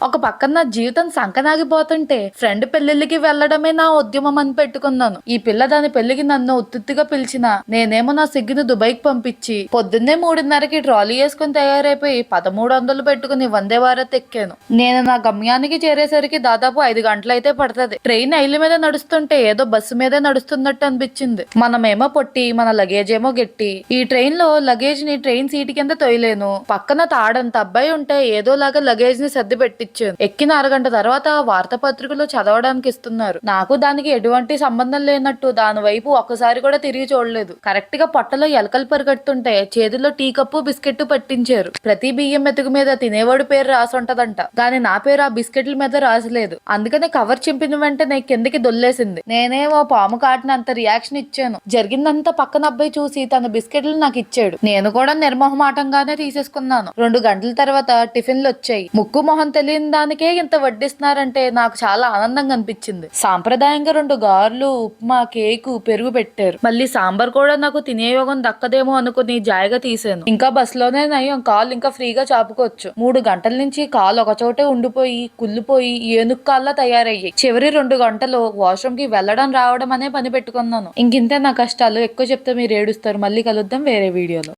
ఒక పక్కన నా జీవితం సంకనాగిపోతుంటే ఫ్రెండ్ పెళ్లిళ్ళకి వెళ్లడమే నా ఉద్యమం అని పెట్టుకున్నాను. ఈ పిల్ల దాని పెళ్లికి నన్ను ఉత్తుత్తిగా పిలిచిన నేనేమో నా సిగ్గును దుబాయ్కి పంపించి పొద్దున్నే 3:30కి ట్రాలీ వేసుకుని తయారైపోయి 1300 పెట్టుకుని వందే భారత్ ఎక్కాను. నేను నా గమ్యానికి చేరేసరికి దాదాపు 5 గంటలైతే పడుతుంది. ట్రైన్ ఐళ్ళ మీద నడుస్తుంటే ఏదో బస్సు మీదే నడుస్తున్నట్టు అనిపించింది. మనమేమో పొట్టి, మన లగేజ్ ఏమో గట్టి. ఈ ట్రైన్ లో లగేజ్ ని ట్రైన్ సీట్ కింద తొయలేను. పక్కన తాడంత అబ్బాయి ఉంటే ఏదోలాగా లగేజ్ ని సర్ది పెట్టించాను. ఎక్కిన అరగంట తర్వాత వార్తాపత్రికలు చదవడానికి ఇస్తున్నారు. నాకు దానికి ఎటువంటి సంబంధం లేనట్టు దాని వైపు ఒక్కసారి కూడా తిరిగి చూడలేదు. కరెక్ట్ గా పొట్టలో ఎలకలు పరిగెడుతుంటే చేతిలో టీ కప్పు బిస్కెట్ పట్టించారు. ప్రతి బియ్యం మెతుకు మీద తినేవాడు పేరు రాసి ఉంటదంట, కానీ నా పేరు ఆ బిస్కెట్ల మీద రాసలేదు. అందుకనే కవర్ చింపిన వెంటనే కిందకి దొల్లేసింది. నేనేమో పాము కాటినంత రియాక్షన్ ఇచ్చాను. జరిగిందంతా పక్కన అబ్బాయి చూసి తన బిస్కెట్లు నాకు ఇచ్చాడు. నేను కూడా నిర్మోహమాటంగానే తీసేసుకున్నాను. 2 గంటల తర్వాత టిఫిన్లు వచ్చాయి. ముక్కు మొహం తెలియని దానికే ఇంత వడ్డిస్తున్నారంటే నాకు చాలా ఆనందంగా అనిపించింది. సాంప్రదాయంగా 2 గారెలు, ఉప్మా, కేకు, పెరుగు పెట్టారు. మళ్ళీ సాంబార్ కూడా నాకు తినే యోగం దక్కదేమో అనుకుని జాయిగా తీసాను. ఇంకా బస్సులోనే నయం, కాళ్ళు ఇంకా ఫ్రీగా చాపుకోవచ్చు. 3 గంటల నుంచి కాళ్ళు ఒకచోటే ఉండిపోయి కుళ్ళిపోయి ఏనుక్కాల్లా తయారయ్యాయి. చివరి 2 గంటలు వాష్రూమ్ కి వెళ్ళడం రావడం అనే పని పెట్టుకున్నాను. ఇంకింతే నా కష్టాలు. ఎక్కువ చెప్తే మీరు ఏడుస్తారు. మళ్ళీ కలుద్దాం వేరే వీడియోలో.